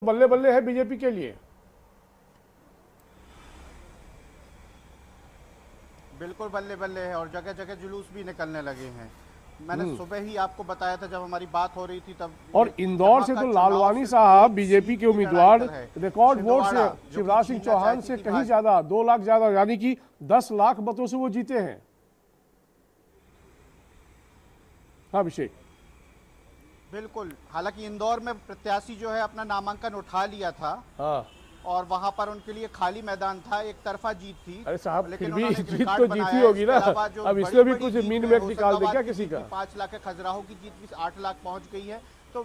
बल्ले बल्ले है बीजेपी के लिए। बिल्कुल बल्ले बल्ले है और जगह जगह जुलूस भी निकलने लगे हैं। मैंने सुबह ही आपको बताया था जब हमारी बात हो रही थी तब और ये इंदौर यहाँ से का तो चुनाव लालवानी सिर्फ साहब एक बीजेपी सीट के की लड़ाई उम्मीदवार पर है। रिकॉर्ड वोट से छिंदवाड़ा जो कि शिवराज सिंह छीनना चौहान चाहती से थी कहीं भाजपा। ज्यादा 2 लाख ज्यादा, यानी कि 10 लाख मतों से वो जीते हैं। हाँ अभिषेक। बिल्कुल, हालांकि इंदौर में प्रत्याशी जो है अपना नामांकन उठा लिया था हाँ और वहां पर उनके लिए खाली मैदान था, एक तरफा जीत थी। अरे साहब फिर लेकिन भी उन्होंने एक जीत रिकॉर्ड तो जीती बनाया है। होगी इसके ना। अलावा जो अब बड़ी इसमें भी बड़ी कुछ जीत मीन है, मेट निकाल दे होशंगाबाद क्या की किसी जीत का। भी 5 लाख है, खजुराहो की जीत भी 8 लाख पहुंच गई है। तो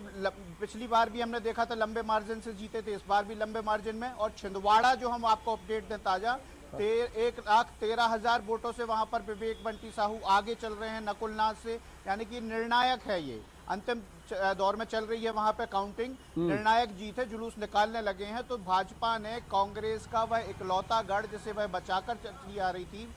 पिछली बार भी हमने देखा था लंबे मार्जिन से जीते थे, इस बार भी लंबे मार्जिन में। और छिंदवाड़ा जो हम आपको अपडेट दें ताजा, 1,13,000 वोटों से वहां पर विवेक बंटी साहू आगे चल रहे हैं नकुल नाथ से। यानी कि निर्णायक है, ये अंतिम दौर में चल रही है वहां पे काउंटिंग। निर्णायक जीत है, जुलूस निकालने लगे हैं। तो भाजपा ने कांग्रेस का वह इकलौता गढ़ जिसे वह बचाकर चली आ रही थी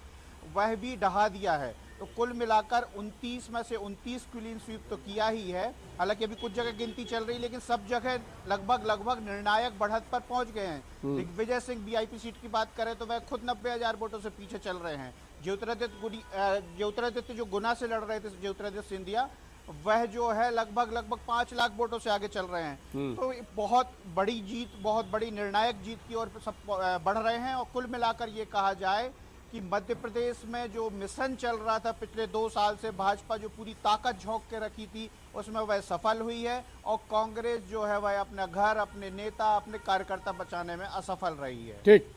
वह भी ढहा दिया है। तो कुल मिलाकर 29 में से 29 क्लीन स्वीप तो किया ही है। हालांकि अभी कुछ जगह गिनती चल रही, लेकिन सब जगह लगभग निर्णायक बढ़त पर पहुंच गए हैं। दिग्विजय सिंह वीआईपी सीट की बात करें तो वह खुद 90,000 वोटों से पीछे चल रहे हैं। ज्योतिरादित्य जो गुना से लड़ रहे थे, ज्योतिरादित्य सिंधिया, वह जो है लगभग 5 लाख वोटों से आगे चल रहे हैं। तो बहुत बड़ी जीत, बहुत बड़ी निर्णायक जीत की ओर सब बढ़ रहे हैं। और कुल मिलाकर ये कहा जाए कि मध्य प्रदेश में जो मिशन चल रहा था पिछले 2 साल से, भाजपा जो पूरी ताकत झोंक के रखी थी उसमें वह सफल हुई है। और कांग्रेस जो है वह अपना घर, अपने नेता, अपने कार्यकर्ता बचाने में असफल रही है। ठीक,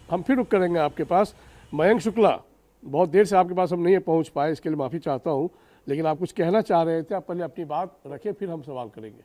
हम फिर रुक करेंगे आपके पास। मयंक शुक्ला, बहुत देर से आपके पास हम नहीं पहुंच पाए, इसके लिए माफ़ी चाहता हूं, लेकिन आप कुछ कहना चाह रहे थे। आप पहले अपनी बात रखें, फिर हम सवाल करेंगे।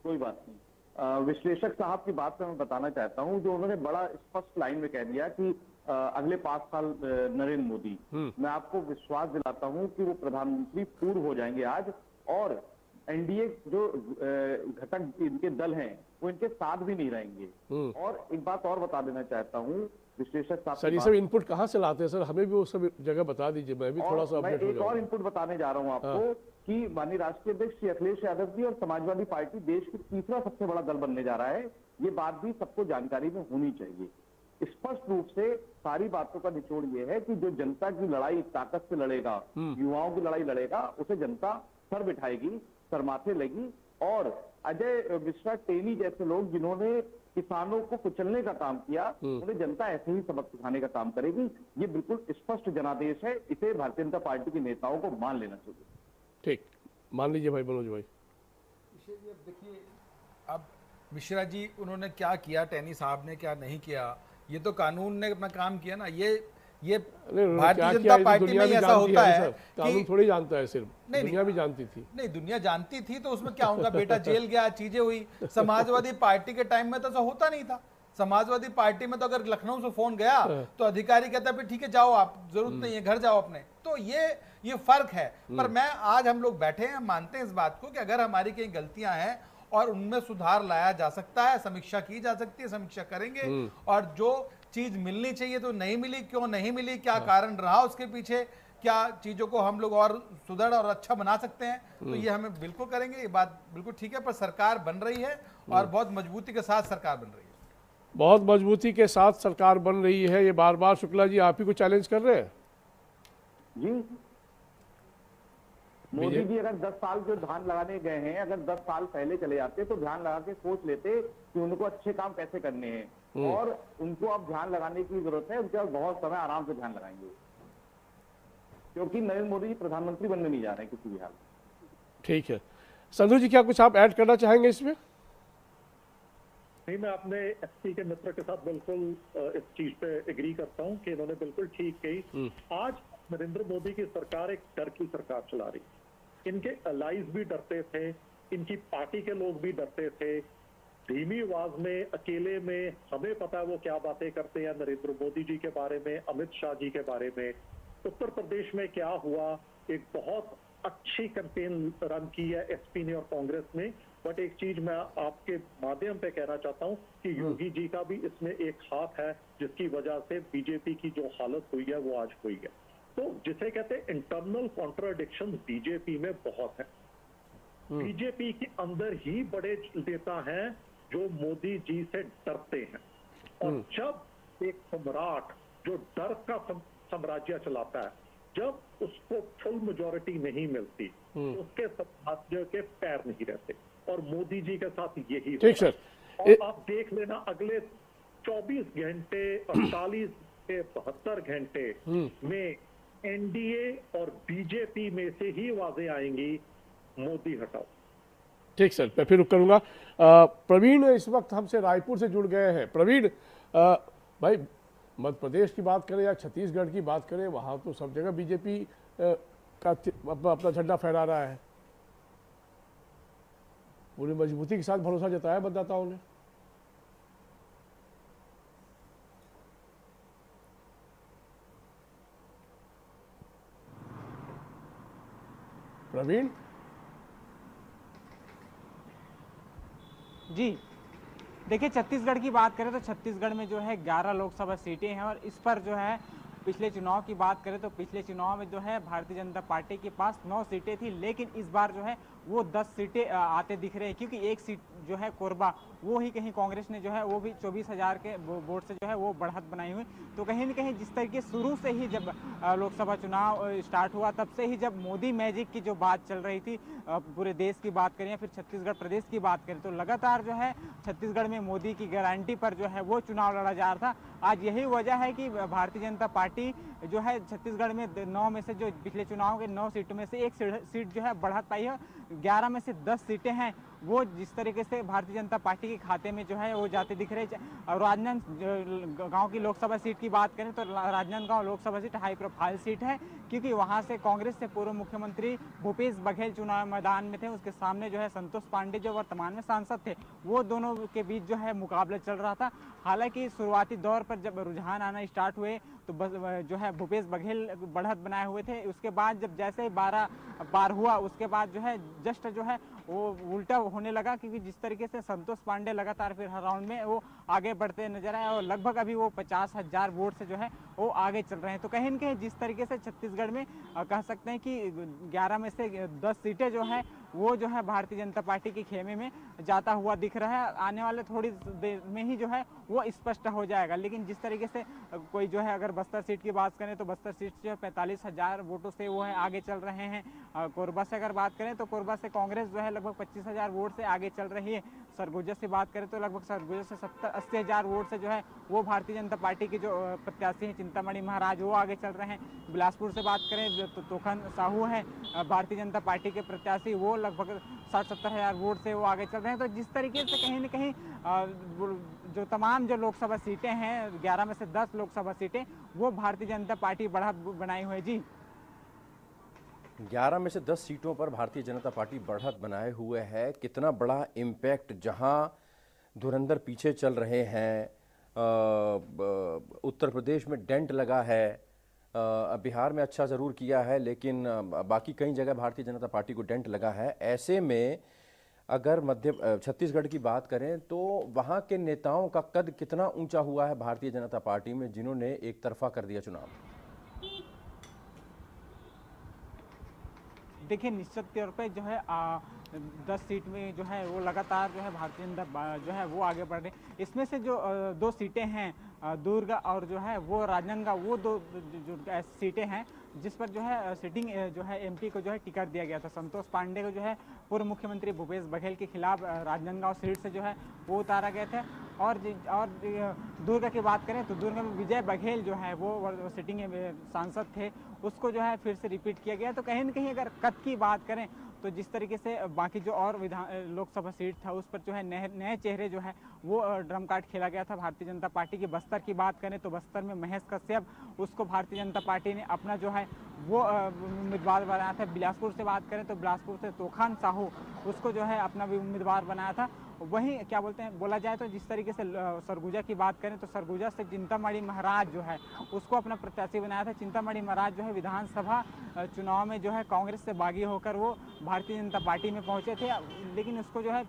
कोई बात नहीं। विश्लेषक साहब की बात पे मैं बताना चाहता हूं, जो उन्होंने बड़ा स्पष्ट लाइन में कह दिया कि अगले 5 साल नरेंद्र मोदी, मैं आपको विश्वास दिलाता हूं कि वो प्रधानमंत्री पूर्व हो जाएंगे आज। और एनडीए जो घटक इनके दल हैं वो इनके साथ भी नहीं रहेंगे। और एक बात और बता देना चाहता हूँ विश्लेषक साहब, सर ये सब इनपुट कहाँ से लाते हैं सर? हमें भी वो सब जगह बता दीजिए, मैं भी थोड़ा सा अपडेट हो एक और जाऊंगा। इनपुट बताने जा रहा हूं आपको कि माननीय राष्ट्रीय अध्यक्ष श्री अखिलेश यादव जी और समाजवादी पार्टी देश की तीसरा सबसे बड़ा दल बनने जा रहा है। ये बात भी सबको जानकारी में होनी चाहिए। स्पष्ट रूप से सारी बातों का निचोड़ ये है कि जो जनता की लड़ाई ताकत से लड़ेगा, युवाओं की लड़ाई लड़ेगा, उसे जनता सर बिठाएगी, सर माथे लेगी। और अजय मिश्रा टेनी जैसे लोग जिन्होंने किसानों को कुचलने का काम किया, उन्हें जनता ऐसे ही सबक सिखाने का काम करेगी। ये बिल्कुल स्पष्ट जनादेश है, इसे भारतीय जनता पार्टी के नेताओं को मान लेना चाहिए। ठीक, मान लीजिए भाई मनोज भाई। देखिए, अब मिश्रा जी उन्होंने क्या किया, टेनी साहब ने क्या नहीं किया, ये तो कानून ने अपना काम किया ना। ये भारतीय जनता पार्टी में ऐसा होता है, कानून थोड़ी जानता है, सिर्फ नहीं, दुनिया भी जानती थी। नहीं, दुनिया जानती थी तो उसमें क्या, उनका बेटा जेल गया, चीजें हुई। समाजवादी पार्टी के टाइम में तो ऐसा होता नहीं था। समाजवादी पार्टी में तो अगर लखनऊ से फोन गया तो अधिकारी कहता है ठीक है जाओ, आप जरूरत नहीं है, घर जाओ अपने। तो ये फर्क है। पर मैं आज हम लोग बैठे हैं, मानते हैं इस बात को कि अगर हमारी कहीं गलतियां हैं और उनमें सुधार लाया जा सकता है, समीक्षा की जा सकती है, समीक्षा करेंगे। और जो चीज मिलनी चाहिए तो नहीं मिली, क्यों नहीं मिली, क्या कारण रहा उसके पीछे, क्या चीजों को हम लोग और सुदृढ़ और अच्छा बना सकते हैं, तो ये हमें बिल्कुल करेंगे। ये बात बिल्कुल ठीक है। पर सरकार बन रही है और बहुत मजबूती के साथ सरकार बन रही है। बहुत मजबूती के साथ सरकार बन रही है, ये बार बार शुक्ला जी आप ही को चैलेंज कर रहे हैं जी। मोदी जी अगर 10 साल जो ध्यान लगाने गए हैं, अगर 10 साल पहले चले जाते तो ध्यान लगा के सोच लेते कि उनको अच्छे काम कैसे करने हैं। और उनको अब ध्यान लगाने की जरूरत है, उनके पास बहुत समय आराम से ध्यान लगाएंगे, क्योंकि नरेंद्र मोदी जी प्रधानमंत्री बनने नहीं जा रहे हैं किसी भी हाल में। ठीक है। संधू जी क्या कुछ आप ऐड करना चाहेंगे इसमें? नहीं, मैं अपने एसपी के मित्र के साथ बिल्कुल इस चीज पे एग्री करता हूं कि इन्होंने बिल्कुल ठीक कही। आज नरेंद्र मोदी की सरकार एक डर की सरकार चला रही। इनके अलाइज भी डरते थे, इनकी पार्टी के लोग भी डरते थे। धीमी आवाज में, अकेले में, हमें पता है वो क्या बातें करते हैं नरेंद्र मोदी जी के बारे में, अमित शाह जी के बारे में। उत्तर प्रदेश में क्या हुआ, एक बहुत अच्छी कैंपेन रन की है एसपी ने और कांग्रेस ने। बट एक चीज मैं आपके माध्यम पे कहना चाहता हूं कि योगी जी का भी इसमें एक हाथ है, जिसकी वजह से बीजेपी की जो हालत हुई है वो आज हुई है। तो जिसे कहते हैं इंटरनल कॉन्ट्राडिक्शन बीजेपी में बहुत है। बीजेपी के अंदर ही बड़े नेता हैं जो मोदी जी से डरते हैं। और जब एक सम्राट जो डर का साम्राज्य चलाता है, जब उसको फुल मेजोरिटी नहीं मिलती तो उसके साम्राज्य के पैर नहीं रहते, और मोदी जी के साथ यही ठीक सर। और आप देख लेना अगले 24 घंटे, 48 से 72 घंटे में एनडीए और बीजेपी में से ही आवाजें आएंगी मोदी हटाओ। ठीक सर, मैं फिर रुक करूंगा। प्रवीण इस वक्त हमसे रायपुर से जुड़ गए हैं। प्रवीण भाई, मध्य प्रदेश की बात करें या छत्तीसगढ़ की बात करें, वहां तो सब जगह बीजेपी का अपना झंडा फहरा रहा है। पूरी मजबूती के साथ भरोसा जताया मतदाताओं ने। प्रवीण जी, देखिए छत्तीसगढ़ की बात करें तो छत्तीसगढ़ में जो है 11 लोकसभा सीटें हैं, और इस पर जो है पिछले चुनाव की बात करें तो पिछले चुनाव में जो है भारतीय जनता पार्टी के पास 9 सीटें थी, लेकिन इस बार जो है वो 10 सीटें आते दिख रहे हैं, क्योंकि एक सीट जो है कोरबा वो ही कहीं कांग्रेस ने जो है वो भी 24,000 के वोट से जो है वो बढ़त बनाई हुई। तो कहीं न कहीं जिस तरीके शुरू से ही जब लोकसभा चुनाव स्टार्ट हुआ तब से ही जब मोदी मैजिक की जो बात चल रही थी, पूरे देश की बात करें या फिर छत्तीसगढ़ प्रदेश की बात करें, तो लगातार जो है छत्तीसगढ़ में मोदी की गारंटी पर जो है वो चुनाव लड़ा जा रहा था। आज यही वजह है कि भारतीय जनता पार्टी जो है छत्तीसगढ़ में 9 में से जो पिछले चुनाव के 9 सीटों में से एक सीट जो है बढ़त पाई है। 11 में से 10 सीटें हैं वो जिस तरीके से भारतीय जनता पार्टी के खाते में जो है वो जाते दिख रहे हैं। और राजनांदगांव की लोकसभा सीट की बात करें तो Rajnandgaon Lok Sabha seat high profile seat है, क्योंकि वहां से कांग्रेस से पूर्व मुख्यमंत्री भूपेश बघेल चुनाव मैदान में थे। उसके सामने जो है संतोष पांडे जो वर्तमान में सांसद थे, वो दोनों के बीच जो है मुकाबला चल रहा था। हालांकि शुरुआती दौर पर जब रुझान आना स्टार्ट हुए तो जो है भूपेश बघेल बढ़त बनाए हुए थे। उसके बाद जब जैसे ही 12 पार हुआ उसके बाद जो है जस्ट जो है वो उल्टा होने लगा, क्योंकि जिस तरीके से संतोष पांडे लगातार फिर हर राउंड में वो आगे बढ़ते नजर आए और लगभग अभी वो 50,000 वोट से जो है वो आगे चल रहे हैं। तो कहीं न कहीं जिस तरीके से छत्तीसगढ़ में कह सकते हैं कि 11 में से 10 सीटें जो है वो जो है भारतीय जनता पार्टी के खेमे में जाता हुआ दिख रहा है। आने वाले थोड़ी देर में ही जो है वो स्पष्ट हो जाएगा। लेकिन जिस तरीके से कोई जो है अगर बस्तर सीट की बात करें तो बस्तर सीट जो है 45,000 वोटों से वो है आगे चल रहे हैं। कोरबा से अगर बात करें तो कोरबा से कांग्रेस जो है लगभग 25,000 वोट से आगे चल रही है। सरगुजा से बात करें तो लगभग सरगुजा से 70-80,000 वोट से जो है वो भारतीय जनता पार्टी के जो प्रत्याशी हैं चिंतामणि महाराज वो आगे चल रहे हैं। बिलासपुर से बात करें तो तोखन साहू है भारतीय जनता पार्टी के प्रत्याशी, वो लगभग 60-70,000 वोट से वो आगे चल रहे हैं। तो जिस तरीके से कहीं न कहीं जो तमाम जो लोकसभा सीटें हैं 11 में से 10 लोकसभा सीटें वो भारतीय जनता पार्टी बढ़त बनाई हुई है। जी 11 में से 10 सीटों पर भारतीय जनता पार्टी बढ़त बनाए हुए है। कितना बड़ा इम्पैक्ट, जहां धुरंधर पीछे चल रहे हैं, उत्तर प्रदेश में डेंट लगा है, बिहार में अच्छा ज़रूर किया है लेकिन बाकी कई जगह भारतीय जनता पार्टी को डेंट लगा है। ऐसे में अगर छत्तीसगढ़ की बात करें तो वहाँ के नेताओं का कद कितना ऊंचा हुआ है भारतीय जनता पार्टी में, जिन्होंने एक तरफा कर दिया चुनाव। देखिए निश्चित तौर पे जो है 10 सीट में जो है वो लगातार जो है भारतीय जनता जो है वो आगे बढ़ रहे। इसमें से जो 2 सीटें हैं दुर्ग और जो है वो राजनांदगांव, वो 2 जो सीटें हैं जिस पर जो है सिटिंग जो है एमपी को जो है टिकट दिया गया था। संतोष पांडे को जो है पूर्व मुख्यमंत्री भूपेश बघेल के खिलाफ राजनांदगांव सीट से जो है वो उतारा गया था। और दुर्ग की बात करें तो दुर्ग में विजय बघेल जो है वो सिटिंग सांसद थे, उसको जो है फिर से रिपीट किया गया। तो कहीं न कहीं अगर कद की बात करें तो जिस तरीके से बाकी जो और लोकसभा सीट था उस पर जो है नए चेहरे जो है वो ड्रम कार्ड खेला गया था भारतीय जनता पार्टी की। बस्तर की बात करें तो बस्तर में महेश कश्यप, उसको भारतीय जनता पार्टी ने अपना जो है वो उम्मीदवार बनाया था। बिलासपुर से बात करें तो बिलासपुर से तोखन साहू, उसको जो है अपना भी उम्मीदवार बनाया था। वहीं क्या बोलते हैं बोला जाए तो जिस तरीके से सरगुजा की बात करें तो सरगुजा से चिंतामणि महाराज जो है उसको अपना प्रत्याशी बनाया था। चिंतामणि महाराज जो है विधानसभा चुनाव में जो है कांग्रेस से बागी होकर वो भारतीय जनता पार्टी में पहुंचे थे, लेकिन उसको जो है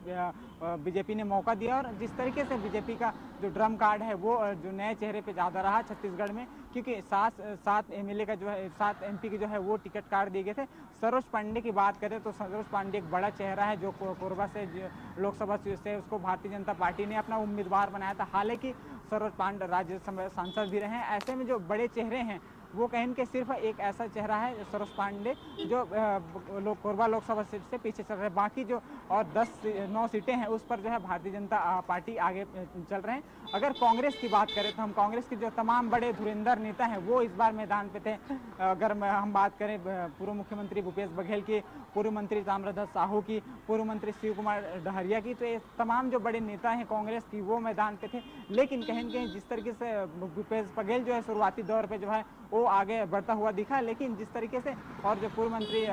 बीजेपी ने मौका दिया। और जिस तरीके से बीजेपी का जो ड्रम कार्ड है वो जो नए चेहरे पे ज़्यादा रहा छत्तीसगढ़ में, क्योंकि सात एमएलए का जो है 7 एमपी के जो है वो टिकट कार्ड दिए गए थे। सरोज पांडे की बात करें तो सरोज पांडे एक बड़ा चेहरा है जो कोरबा से लोकसभा से उसको भारतीय जनता पार्टी ने अपना उम्मीदवार बनाया था। हालांकि सरोज पांडे राज्यसभा सांसद भी रहे हैं। ऐसे में जो बड़े चेहरे हैं वो कहें कि सिर्फ एक ऐसा चेहरा है सरोज पांडे जो कोरबा लोकसभा सीट से पीछे चल रहे हैं। बाकी जो और 9 सीटें हैं उस पर जो है भारतीय जनता पार्टी आगे चल रहे हैं। अगर कांग्रेस की बात करें तो हम कांग्रेस के जो तमाम बड़े धुरंधर नेता हैं वो इस बार मैदान पे थे। अगर हम बात करें पूर्व मुख्यमंत्री भूपेश बघेल की, पूर्व मंत्री ताम्रध्वज साहू की, पूर्व मंत्री शिव कुमार डहरिया की, तो ये तमाम जो बड़े नेता हैं कांग्रेस की वो मैदान पे थे। लेकिन कहीं न कहीं जिस तरीके से भूपेश बघेल जो है शुरुआती दौर पे जो है वो आगे बढ़ता हुआ दिखा, लेकिन जिस तरीके से और जो पूर्व मंत्री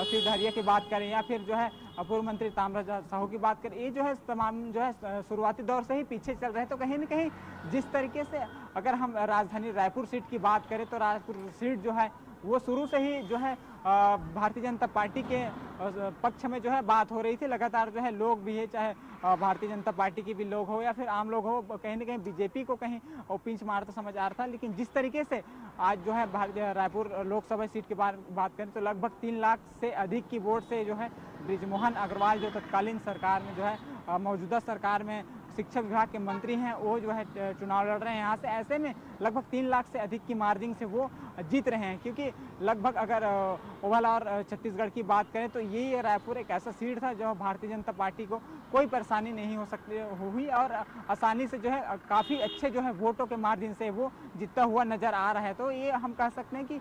शिव डहरिया की बात करें या फिर जो है पूर्व मंत्री ताम्रध्वज साहू की बात करें, ये जो है तमाम जो है शुरुआती दौर से ही पीछे चल रहे हैं। तो कहीं न कहीं जिस तरीके से अगर हम राजधानी रायपुर सीट की बात करें तो रायपुर सीट जो है वो शुरू से ही जो है भारतीय जनता पार्टी के पक्ष में जो है बात हो रही थी। लगातार जो है लोग भी है, चाहे भारतीय जनता पार्टी के भी लोग हो या फिर आम लोग हो, कहीं ना कहीं बीजेपी को कहीं पिंच मारता समझ आ रहा था। लेकिन जिस तरीके से आज जो है रायपुर लोकसभा सीट की बात करें तो लगभग 3 लाख से अधिक की वोट से जो है बृजमोहन अग्रवाल जो तत्कालीन सरकार में जो है मौजूदा सरकार में शिक्षा विभाग के मंत्री हैं वो जो है चुनाव लड़ रहे हैं यहाँ से। ऐसे में लगभग 3 लाख से अधिक की मार्जिन से वो जीत रहे हैं, क्योंकि लगभग अगर ओवल और छत्तीसगढ़ की बात करें तो ये रायपुर एक ऐसा सीट था जो भारतीय जनता पार्टी को कोई परेशानी नहीं हुई और आसानी से जो है काफ़ी अच्छे जो है वोटों के मार्जिन से वो जीतता हुआ नजर आ रहा है। तो ये हम कह सकते हैं कि